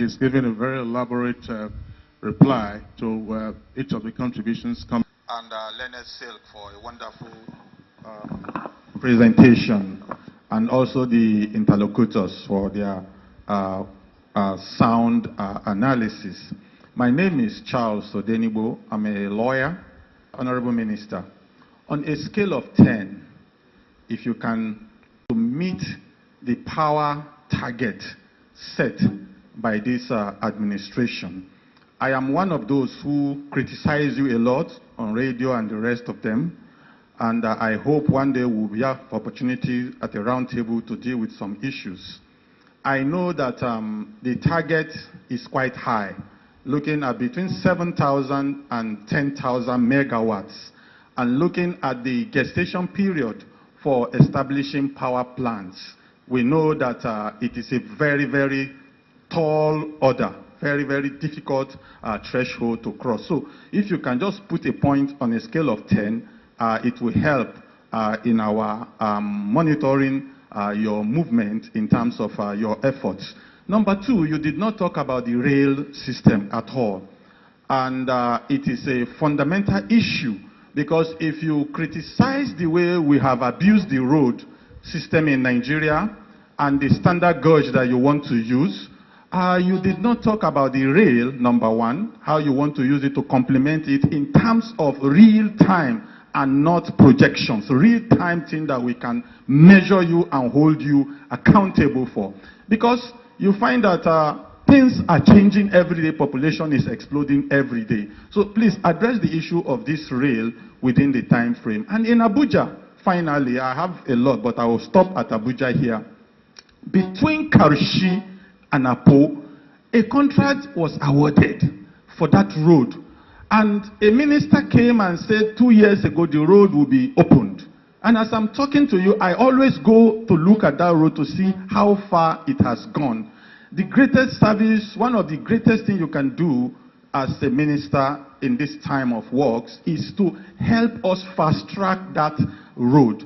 He's given a very elaborate reply to each of the contributions. And Leonard Silk for a wonderful presentation, and also the interlocutors for their sound analysis. My name is Charles Odenibo. I'm a lawyer, Honorable Minister. On a scale of 10, if you can meet the power target set by this administration, I am one of those who criticize you a lot on radio and the rest of them, and I hope one day we'll have opportunity at a round table to deal with some issues. I know that the target is quite high, looking at between 7,000 and 10,000 megawatts, and looking at the gestation period for establishing power plants. We know that it is a very, very tall order, very, very difficult threshold to cross. So if you can just put a point on a scale of 10, it will help in our monitoring your movement in terms of your efforts. Number two, you did not talk about the rail system at all. And it is a fundamental issue, because if you criticize the way we have abused the road system in Nigeria and the standard gauge that you want to use, you did not talk about the rail, number one, how you want to use it to complement it in terms of real time and not projections, real time thing that we can measure you and hold you accountable for. Because you find that things are changing every day, population is exploding every day. So please address the issue of this rail within the time frame. And in Abuja, finally, I have a lot, but I will stop at Abuja here. Between Karushi and Apo, a contract was awarded for that road. And a minister came and said 2 years ago the road will be opened. And as I'm talking to you, I always go to look at that road to see how far it has gone. The greatest service, one of the greatest things you can do as a minister in this time of works is to help us fast track that road.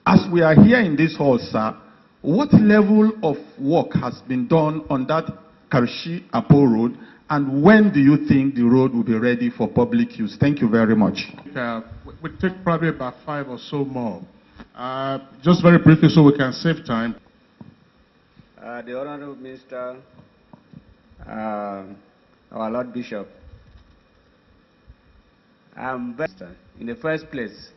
As we are here in this hall, sir, what level of work has been done on that Karushi-Apo road, and when do you think the road will be ready for public use? Thank you very much. We'll take probably about 5 or so more. Just very briefly so we can save time. The Honorable Minister, our Lord Bishop, in the first place,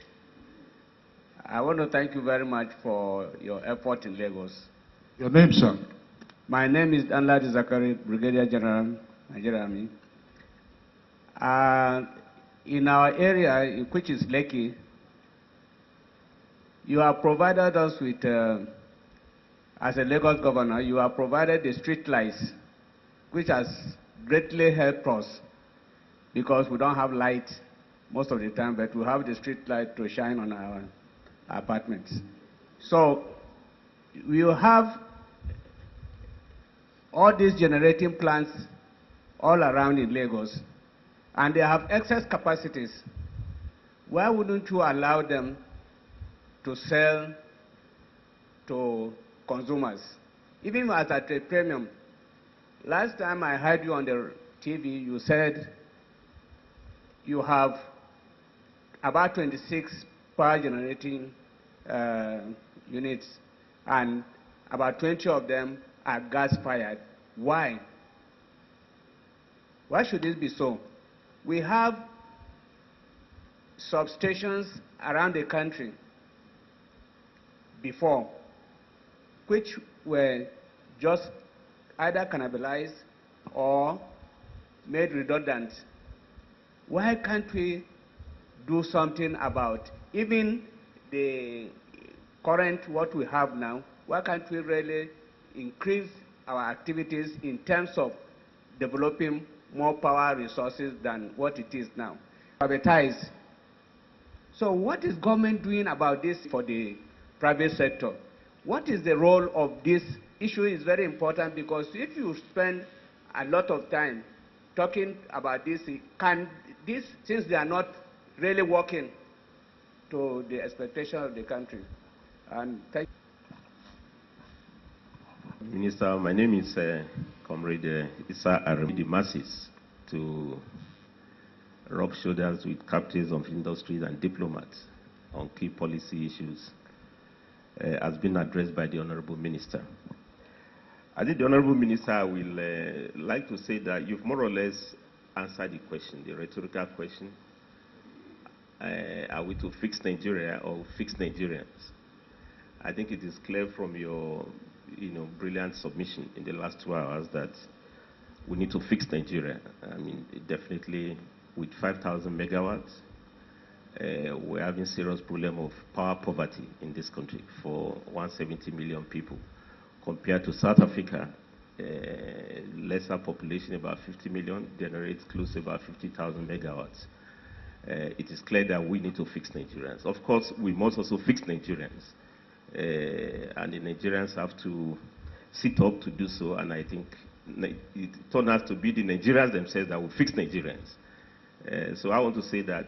I want to thank you very much for your effort in Lagos. Your name, sir? My name is Danladi Zakari, Brigadier General, Nigeria Army. In our area, which is Lekki, you have provided us with, as a Lagos governor, you have provided the street lights, which has greatly helped us, because we don't have light most of the time, but we have the street light to shine on our apartments. So we have all these generating plants all around in Lagos, and they have excess capacities. Why wouldn't you allow them to sell to consumers, even at a premium? Last time I heard you on the TV, you said you have about 26 power generating units, and about 20 of them are gas-fired. Why? Why should this be so? We have substations around the country before, which were just either cannibalized or made redundant. Why can't we do something about even the current, what we have now? Why can't we really increase our activities in terms of developing more power resources than what it is now? Privatize. So what is government doing about this for the private sector? What is the role of this issue? Is very important, because if you spend a lot of time talking about this, since they are not really working to the expectation of the country. And thank you. Minister, my name is Comrade Issa Arem, the masses to rub shoulders with captains of industries and diplomats on key policy issues has been addressed by the Honorable Minister. I think the Honorable Minister will like to say that you've more or less answered the question, the rhetorical question. Are we to fix Nigeria or fix Nigerians? I think it is clear from your brilliant submission in the last 2 hours that we need to fix Nigeria. I mean, definitely with 5,000 megawatts, we're having serious problem of power poverty in this country for 170 million people. Compared to South Africa, lesser population, about 50 million, generates close to about 50,000 megawatts. It is clear that we need to fix Nigerians. Of course, we must also fix Nigerians. And the Nigerians have to sit up to do so, and I think it turned out to be the Nigerians themselves that will fix Nigerians. So I want to say that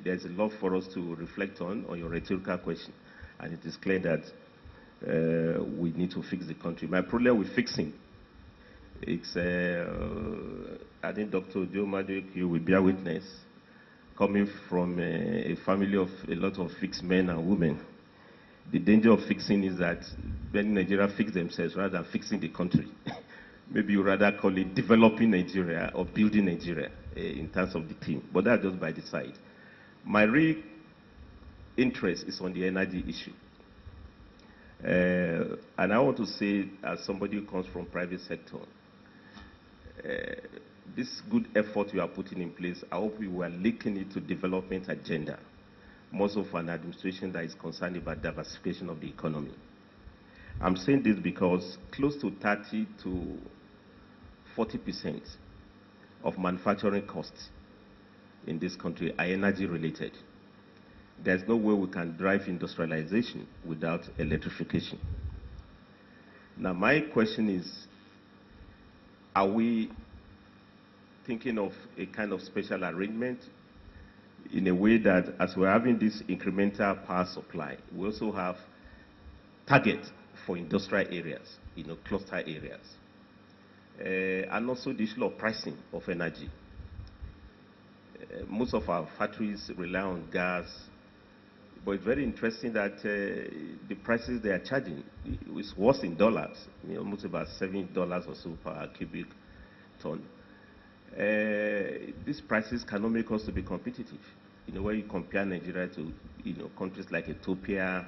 there's a lot for us to reflect on your rhetorical question, and it is clear that we need to fix the country. My problem with fixing, it's, I think Dr. Joe Madek, you will bear witness, coming from a family of a lot of fixed men and women. The danger of fixing is that when Nigeria fix themselves rather than fixing the country, maybe you rather call it developing Nigeria or building Nigeria in terms of the team. But that's just by the side. My real interest is on the energy issue. And I want to say, as somebody who comes from private sector, this good effort you are putting in place, I hope we were linking it to development agenda, most of an administration that is concerned about diversification of the economy. I'm saying this because close to 30 to 40% of manufacturing costs in this country are energy related. There's no way we can drive industrialization without electrification. Now, my question is, are we thinking of a kind of special arrangement in a way that as we're having this incremental power supply, we also have targets for industrial areas, cluster areas, and also the issue of pricing of energy. Most of our factories rely on gas, but it's very interesting that the prices they are charging is worse in dollars, almost about $7 or so per cubic ton. These prices cannot make us to be competitive. When you compare Nigeria to countries like Ethiopia,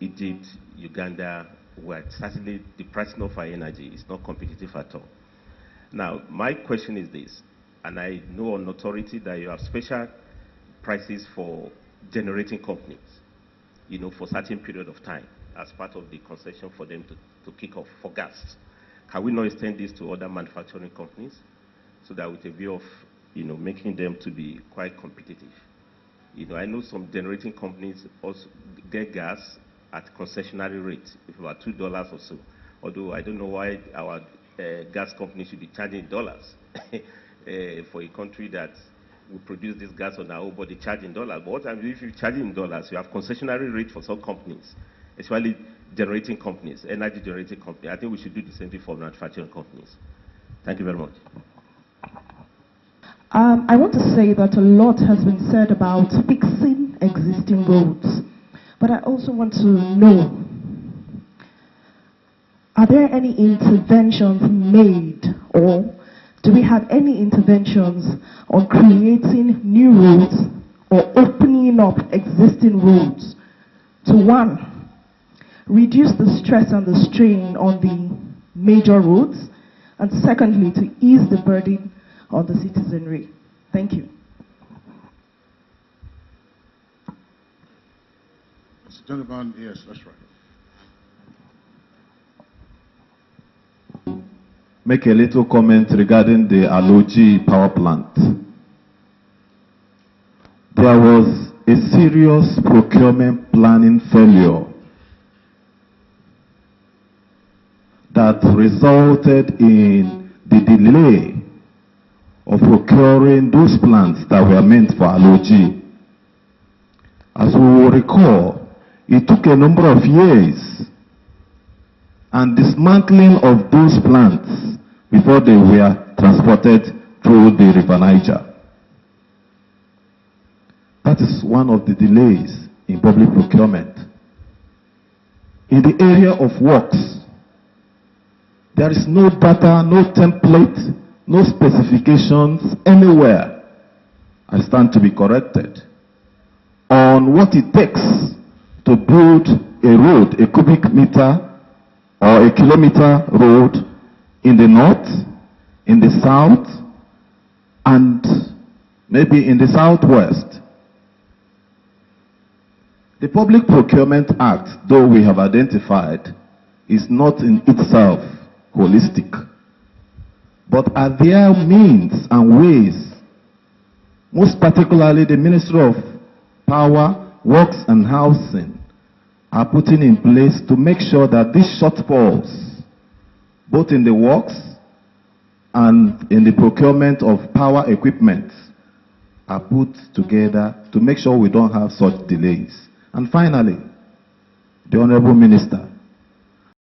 Egypt, Uganda, where certainly the pricing of our energy is not competitive at all. Now, my question is this, and I know on authority that you have special prices for generating companies, for a certain period of time as part of the concession for them to kick off for gas. Can we not extend this to other manufacturing companies so that with a view of making them to be quite competitive? I know some generating companies also get gas at concessionary rate, if about $2 or so. Although I don't know why our gas companies should be charging dollars for a country that we produce this gas on our own, but they charge in dollars. But what if you charge in dollars, you have concessionary rate for some companies, especially generating companies, energy generating companies. I think we should do the same thing for manufacturing companies. Thank you very much. I want to say that a lot has been said about fixing existing roads, but I also want to know, are there any interventions made, or do we have any interventions on creating new roads or opening up existing roads to, one, reduce the stress and the strain on the major roads, and secondly, to ease the burden on the citizenry? Thank you. Mr. Gentleman, yes, that's right. Make a little comment regarding the Aloji power plant. There was a serious procurement planning failure that resulted in the delay of procuring those plants that were meant for Aloji. As we will recall, it took a number of years and dismantling of those plants before they were transported through the River Niger. That is one of the delays in public procurement. In the area of works, there is no data, no template, no specifications anywhere, I stand to be corrected, on what it takes to build a road, a cubic meter or a kilometer road in the north, in the south, and maybe in the southwest. The Public Procurement Act, though we have identified, is not in itself holistic. But are there means and ways, most particularly the Ministry of Power, Works and Housing, are putting in place to make sure that these shortfalls, both in the works and in the procurement of power equipment, are put together to make sure we don't have such delays. And finally, the Honorable Minister,